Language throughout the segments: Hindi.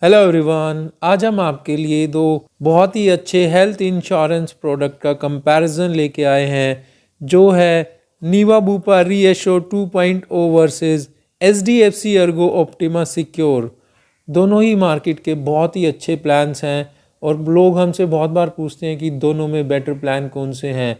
हेलो एवरीवन, आज हम आपके लिए दो बहुत ही अच्छे हेल्थ इंश्योरेंस प्रोडक्ट का कंपैरिजन लेके आए हैं, जो है Niva Bupa ReAssure 2.0 versus HDFC Ergo Optima Secure. दोनों ही मार्केट के बहुत ही अच्छे प्लान्स हैं और लोग हमसे बहुत बार पूछते हैं कि दोनों में बेटर प्लान कौन से हैं।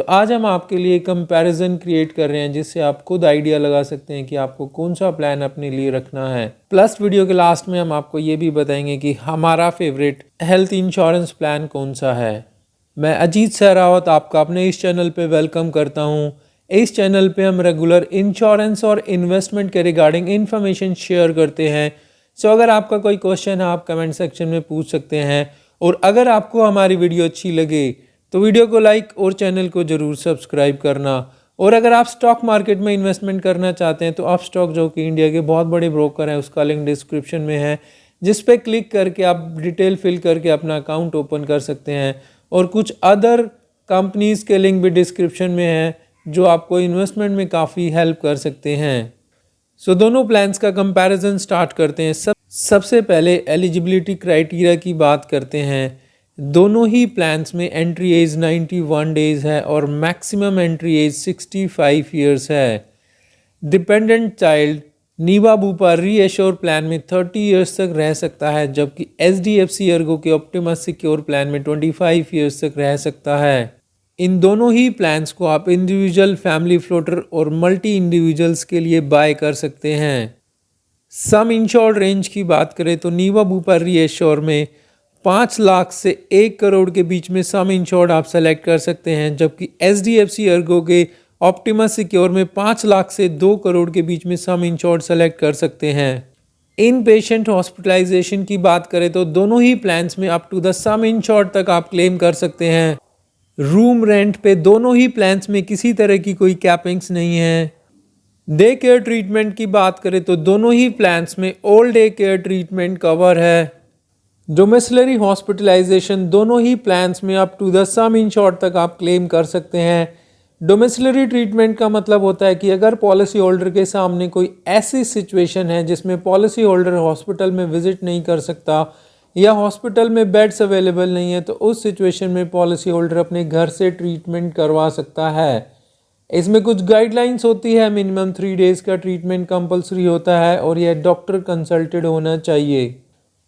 आज हम आपके लिए कंपैरिजन क्रिएट कर रहे हैं जिससे आप खुद आइडिया लगा सकते हैं कि आपको कौन सा प्लान अपने लिए रखना है। प्लस वीडियो के लास्ट में हम आपको ये भी बताएंगे कि हमारा फेवरेट हेल्थ इंश्योरेंस प्लान कौन सा है। मैं अजीत सहरावत आपका अपने इस चैनल पे वेलकम करता हूँ। इस चैनल पे हम रेगुलर इंश्योरेंस और इन्वेस्टमेंट के रिगार्डिंग इन्फॉर्मेशन शेयर करते हैं। अगर आपका कोई क्वेश्चन है आप कमेंट सेक्शन में पूछ सकते हैं, और अगर आपको हमारी वीडियो अच्छी लगे तो वीडियो को लाइक और चैनल को ज़रूर सब्सक्राइब करना। और अगर आप स्टॉक मार्केट में इन्वेस्टमेंट करना चाहते हैं तो आप स्टॉक, जो कि इंडिया के बहुत बड़े ब्रोकर हैं, उसका लिंक डिस्क्रिप्शन में है, जिस पे क्लिक करके आप डिटेल फिल करके अपना अकाउंट ओपन कर सकते हैं। और कुछ अदर कंपनीज़ के लिंक भी डिस्क्रिप्शन में है जो आपको इन्वेस्टमेंट में काफ़ी हेल्प कर सकते हैं। दोनों प्लान्स का कंपैरिजन स्टार्ट करते हैं। सबसे पहले एलिजिबिलिटी क्राइटेरिया की बात करते हैं। दोनों ही प्लान्स में एंट्री एज 91 डेज़ है और मैक्सिमम एंट्री एज 65 ईयर्स है। Dependent child Niva Bupa ReAssure plan में 30 ईयर्स तक रह सकता है, जबकि एचडीएफसी अर्गो के ऑप्टिमस सिक्योर प्लान में 25 ईयर्स तक रह सकता है। इन दोनों ही प्लान्स को आप इंडिविजुअल, फैमिली फ्लोटर और मल्टी इंडिविजुअल्स के लिए बाय कर सकते हैं। सम इंश्योर्ड रेंज की बात करें तो नीवा बुपा रीएश्योर में 5 लाख से 1 करोड़ के बीच में सम इंश्योर्ड आप सेलेक्ट कर सकते हैं, जबकि एचडीएफसी अर्गो के ऑप्टिमा सिक्योर में 5 लाख से 2 करोड़ के बीच में सम इंश्योर्ड सेलेक्ट कर सकते हैं। इन पेशेंट हॉस्पिटलाइजेशन की बात करें तो दोनों ही प्लान्स में up to the sum insured तक आप क्लेम कर सकते हैं। रूम रेंट पे दोनों ही प्लान्स में किसी तरह की कोई कैपिंग्स नहीं है। डे केयर ट्रीटमेंट की बात करें तो दोनों ही प्लान्स में old day care treatment cover है। डोमिसलरी हॉस्पिटलाइजेशन दोनों ही प्लान्स में up to the sum insured तक आप क्लेम कर सकते हैं। डोमिसलरी ट्रीटमेंट का मतलब होता है कि अगर पॉलिसी होल्डर के सामने कोई ऐसी सिचुएशन है जिसमें पॉलिसी होल्डर हॉस्पिटल में विजिट नहीं कर सकता या हॉस्पिटल में बेड्स अवेलेबल नहीं है, तो उस सिचुएशन में पॉलिसी होल्डर अपने घर से ट्रीटमेंट करवा सकता है। इसमें कुछ गाइडलाइंस होती है। मिनिमम 3 डेज़ का ट्रीटमेंट कंपलसरी होता है और यह डॉक्टर कंसल्टेड होना चाहिए।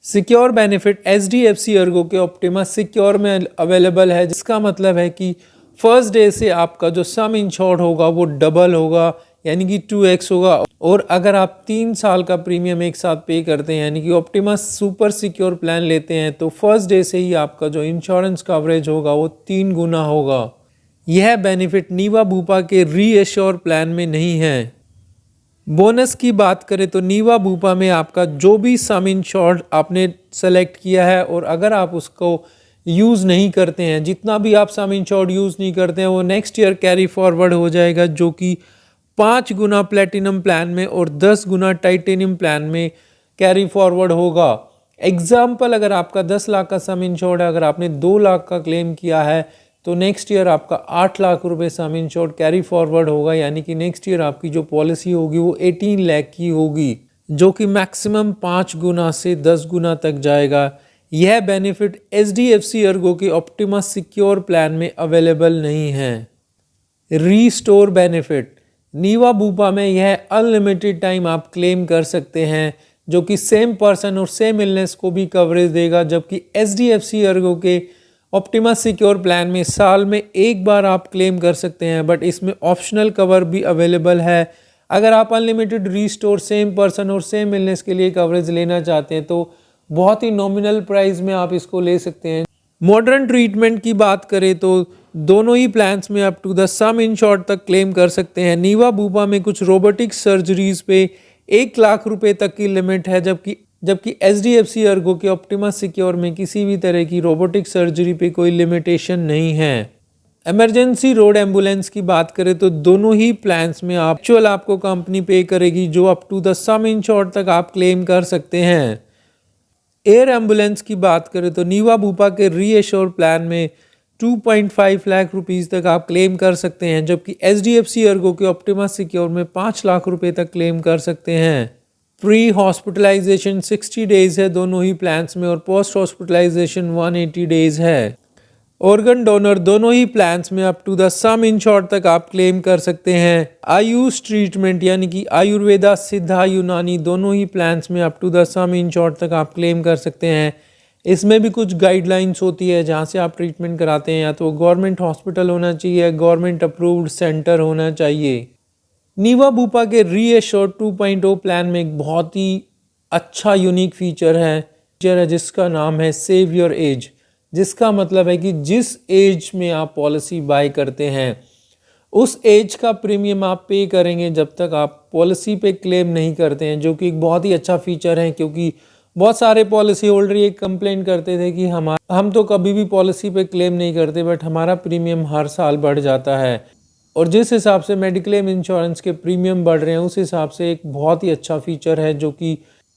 सिक्योर बेनिफिट एचडीएफसी अर्गो के ऑप्टिमा सिक्योर में अवेलेबल है, जिसका मतलब है कि फर्स्ट डे से आपका जो सम इंश्योर्ड होगा वो डबल होगा, यानी कि 2x होगा। और अगर आप 3 साल का प्रीमियम एक साथ पे करते हैं, यानी कि ऑप्टिमा सुपर सिक्योर प्लान लेते हैं, तो फर्स्ट डे से ही आपका जो इंश्योरेंस कवरेज होगा वो 3 गुना होगा। यह बेनिफिट नीवा बुपा के रीएश्योर प्लान में नहीं है। बोनस की बात करें तो नीवा बुपा में आपका जो भी सम इंश्योर्ड आपने सेलेक्ट किया है और अगर आप उसको यूज़ नहीं करते हैं, जितना भी आप सम इंश्योर्ड यूज़ नहीं करते हैं, वो नेक्स्ट ईयर कैरी फॉरवर्ड हो जाएगा, जो कि 5 गुना प्लेटिनम प्लान में और 10 गुना टाइटेनियम प्लान में कैरी फॉरवर्ड होगा। एग्जाम्पल, अगर आपका 10 लाख का सम इंश्योर्ड है, अगर आपने 2 लाख का क्लेम किया है तो नेक्स्ट ईयर आपका 8 लाख रुपए सम इंश्योर्ड कैरी फॉरवर्ड होगा, यानी कि नेक्स्ट ईयर आपकी जो पॉलिसी होगी वो 18 लाख की होगी, जो कि मैक्सिमम 5 गुना से 10 गुना तक जाएगा। यह बेनिफिट एचडीएफसी अर्गो के ऑप्टिमा सिक्योर प्लान में अवेलेबल नहीं है। रीस्टोर बेनिफिट नीवा बुपा में यह अनलिमिटेड टाइम आप क्लेम कर सकते हैं, जो कि सेम पर्सन और सेम इलनेस को भी कवरेज देगा, जबकि एचडीएफसी अर्गो के ऑप्टिमा सिक्योर प्लान में साल में एक बार आप क्लेम कर सकते हैं, बट इसमें ऑप्शनल कवर भी अवेलेबल है। अगर आप अनलिमिटेड रीस्टोर सेम पर्सन और सेम इलनेस के लिए कवरेज लेना चाहते हैं तो बहुत ही नॉमिनल प्राइस में आप इसको ले सकते हैं। मॉडर्न ट्रीटमेंट की बात करें तो दोनों ही प्लान्स में up to the sum insured तक क्लेम कर सकते हैं। नीवा बुपा में कुछ रोबोटिक सर्जरीज पे 1 लाख रुपए तक की लिमिट है, जबकि एचडीएफसी अर्गो के ऑप्टिमा सिक्योर में किसी भी तरह की रोबोटिक सर्जरी पे कोई लिमिटेशन नहीं है। इमरजेंसी रोड एम्बुलेंस की बात करें तो दोनों ही प्लान्स में एक्चुअल आपको कंपनी पे करेगी, जो up to the sum insured तक आप क्लेम कर सकते हैं। एयर एम्बुलेंस की बात करें तो नीवा बुपा के रीएश्योर प्लान में 2.5 लाख रुपीस तक आप क्लेम कर सकते हैं, जबकि एचडीएफसी अर्गो के ऑप्टिमा सिक्योर में 5 लाख रुपए तक क्लेम कर सकते हैं। प्री हॉस्पिटलाइजेशन 60 डेज है दोनों ही प्लान्स में और पोस्ट हॉस्पिटलाइजेशन 180 डेज है। ऑर्गन डोनर दोनों ही प्लान्स में up to the sum insured तक आप क्लेम कर सकते हैं। आयुष ट्रीटमेंट यानी कि आयुर्वेदा, सिद्धा, यूनानी दोनों ही प्लान्स में up to the sum insured तक आप क्लेम कर सकते हैं। इसमें भी कुछ गाइडलाइंस होती है जहाँ से आप ट्रीटमेंट कराते हैं, या तो गवर्नमेंट हॉस्पिटल होना चाहिए, गवर्नमेंट अप्रूव्ड सेंटर होना चाहिए। नीवा बुपा के रीएश्योर 2.0 प्लान में एक बहुत ही अच्छा यूनिक फीचर है जिसका नाम है सेव योर एज, जिसका मतलब है कि जिस एज में आप पॉलिसी बाय करते हैं उस एज का प्रीमियम आप पे करेंगे जब तक आप पॉलिसी पे क्लेम नहीं करते हैं, जो कि एक बहुत ही अच्छा फीचर है। क्योंकि बहुत सारे पॉलिसी होल्डर ये कंप्लेंट करते थे कि हम तो कभी भी पॉलिसी पे क्लेम नहीं करते बट हमारा प्रीमियम हर साल बढ़ जाता है। और जिस हिसाब से मेडिक्लेम इंश्योरेंस के प्रीमियम बढ़ रहे हैं उस हिसाब से एक बहुत ही अच्छा फीचर है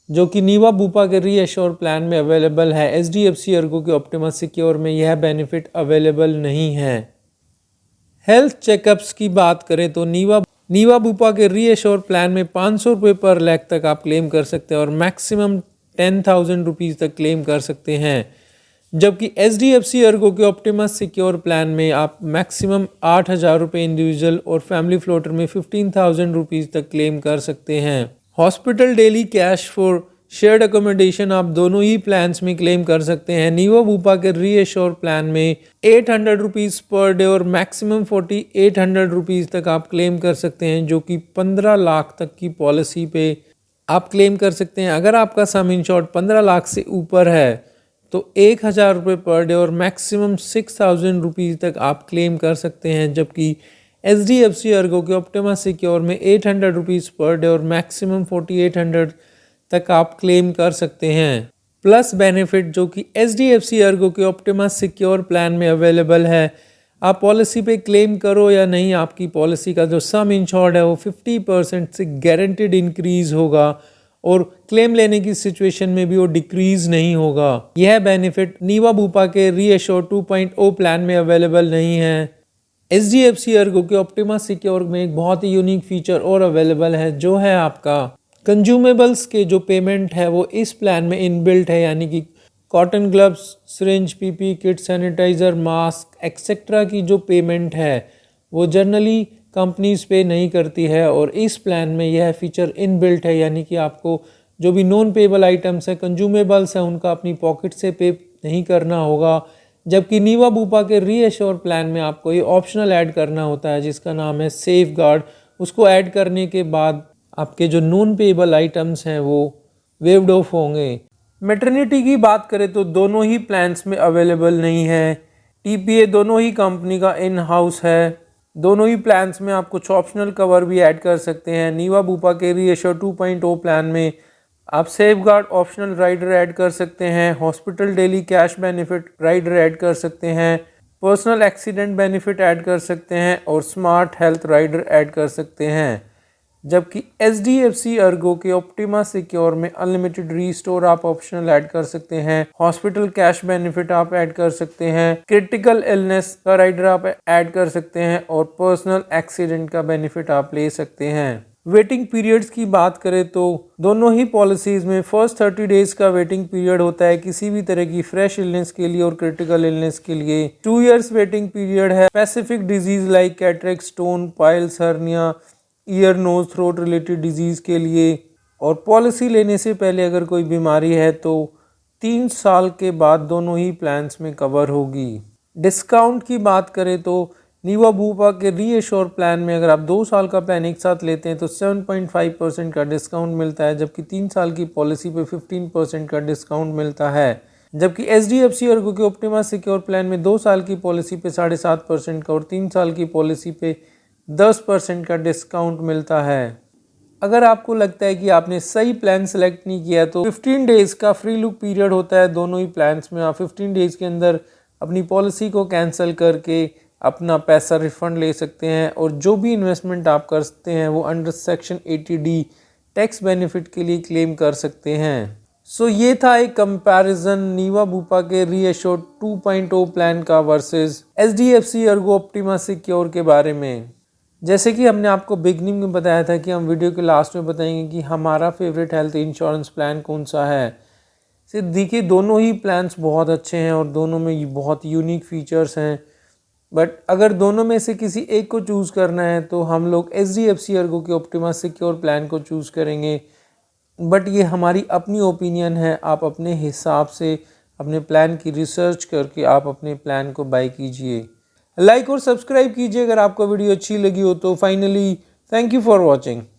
जो कि नीवा बुपा के रीएश्योर प्लान में अवेलेबल है। एचडीएफसी अर्गो के ऑप्टिमस सिक्योर में यह बेनिफिट अवेलेबल नहीं है। हेल्थ चेकअप्स की बात करें तो नीवा बुपा के रीएश्योर प्लान में 500 रुपये पर लाख तक आप क्लेम कर सकते हैं और मैक्सिमम 10,000 रुपीज़ तक क्लेम कर सकते हैं। जबकि एचडीएफसी अर्गो के ऑप्टिमस सिक्योर प्लान में आप मैक्सिमम 8,000 रुपये इंडिविजुअल और फैमिली फ्लोटर में 15,000 रुपीज़ तक क्लेम कर सकते हैं। Hospital daily cash for shared accommodation आप दोनों ही प्लान्स में क्लेम कर सकते हैं। नीवा बुपा के रीएश्योर प्लान में 800 रुपीज़ पर डे और मैक्सिमम 4,800 रुपीज़ तक आप क्लेम कर सकते हैं, जो कि 15 लाख तक की पॉलिसी पे आप क्लेम कर सकते हैं। अगर आपका सम इंश्योर्ड 15 लाख से ऊपर है तो 1,000 रुपये पर डे और मैक्सिमम 6,000 रुपीज़ तक आप क्लेम कर सकते हैं। जबकि एचडीएफसी अर्गो के ऑप्टिमस सिक्योर में 800 रुपीज़ पर डे और मैक्सिमम 4,800 तक आप क्लेम कर सकते हैं। प्लस बेनिफिट जो कि एचडीएफसी अर्गो के ऑप्टिमस सिक्योर प्लान में अवेलेबल है, आप पॉलिसी पे क्लेम करो या नहीं, आपकी पॉलिसी का जो सम इंश्योर्ड है वो 50% से गारंटीड इंक्रीज होगा और क्लेम लेने की सिचुएशन में भी वो डिक्रीज नहीं होगा। यह बेनिफिट नीवा बुपा के रीएश्योर 2.0 प्लान में अवेलेबल नहीं है। एचडीएफसी अर्गो के ऑप्टिमस सिक्योर में एक बहुत ही यूनिक फीचर और अवेलेबल है, जो है आपका कंज्यूमेबल्स के जो पेमेंट है वो इस प्लान में इनबिल्ट है। यानी कि cotton gloves, syringe, PP kit, sanitiser, mask etcetera की जो पेमेंट है वो जनरली कंपनीज पे नहीं करती है और इस प्लान में यह फीचर इनबिल्ट है। यानी कि आपको जो भी नॉन पेबल आइटम्स हैं, कंज्यूमेबल्स हैं, उनका अपनी पॉकेट से पे नहीं करना होगा। जबकि नीवा बुपा के रीएश्योर प्लान में आपको ये ऑप्शनल ऐड करना होता है जिसका नाम है सेफ गार्ड। उसको ऐड करने के बाद आपके जो नॉन पेबल आइटम्स हैं वो वेव्ड ऑफ होंगे। मैटरनिटी की बात करें तो दोनों ही प्लान्स में अवेलेबल नहीं है। टीपीए दोनों ही कंपनी का इन हाउस है। दोनों ही प्लान्स में आप कुछ ऑप्शनल कवर भी ऐड कर सकते हैं। नीवा बुपा के रीएश्योर 2.0 प्लान में आप safeguard optional rider add कर सकते हैं, hospital daily cash benefit rider add कर सकते हैं, पर्सनल एक्सीडेंट बेनिफिट ऐड कर सकते हैं और स्मार्ट हेल्थ राइडर ऐड कर सकते हैं। जबकि एचडीएफसी अर्गो के ऑप्टिमा सिक्योर में अनलिमिटेड रीस्टोर आप ऑप्शनल ऐड कर सकते हैं, हॉस्पिटल कैश बेनिफिट आप ऐड कर सकते हैं, क्रिटिकल इलनेस का राइडर आप ऐड कर सकते हैं और पर्सनल एक्सीडेंट का बेनिफिट आप ले सकते हैं। वेटिंग पीरियड्स की बात करें तो दोनों ही पॉलिसीज़ में फर्स्ट 30 डेज़ का वेटिंग पीरियड होता है किसी भी तरह की फ्रेश इलनेस के लिए और क्रिटिकल इलनेस के लिए। 2 इयर्स वेटिंग पीरियड है specific disease like cataract, stone, piles, hernia, ear, nose, throat related disease के लिए। और पॉलिसी लेने से पहले अगर कोई बीमारी है तो 3 साल के बाद दोनों ही प्लान्स में कवर होगी। डिस्काउंट की बात करें तो नीवा बुपा के रीएश्योर प्लान में अगर आप 2 साल का प्लान एक साथ लेते हैं तो 7.5% का डिस्काउंट मिलता है, जबकि 3 साल की पॉलिसी पे 15% का डिस्काउंट मिलता है। जबकि एचडीएफसी अर्गो के ऑप्टिमा सिक्योर प्लान में 2 साल की पॉलिसी पे 7.5% का और 3 साल की पॉलिसी पे 10% का डिस्काउंट मिलता है। अगर आपको लगता है कि आपने सही प्लान सेलेक्ट नहीं किया तो 15 डेज़ का फ्री लुक पीरियड होता है दोनों ही प्लान्स में। आप 15 डेज़ के अंदर अपनी पॉलिसी को कैंसिल करके अपना पैसा रिफंड ले सकते हैं और जो भी इन्वेस्टमेंट आप करते हैं वो under section 80D tax benefit के लिए क्लेम कर सकते हैं। सो ये था एक कंपैरिजन नीवा बुपा के रीएश्योर 2.0 प्लान का versus HDFC Ergo Optima secure के बारे में। जैसे कि हमने आपको बिगनिंग में बताया था कि हम वीडियो के लास्ट में बताएंगे कि हमारा फेवरेट हेल्थ इंश्योरेंस प्लान कौन सा है। देखिए दोनों ही प्लान्स बहुत अच्छे हैं और दोनों में बहुत यूनिक फीचर्स हैं, बट अगर दोनों में से किसी एक को चूज़ करना है तो हम लोग HDFC ERGO के ऑप्टिमा सिक्योर प्लान को चूज़ करेंगे। बट ये हमारी अपनी ओपिनियन है, आप अपने हिसाब से अपने प्लान की रिसर्च करके आप अपने प्लान को बाय कीजिए। लाइक और सब्सक्राइब कीजिए अगर आपको वीडियो अच्छी लगी हो तो। Finally thank you for watching.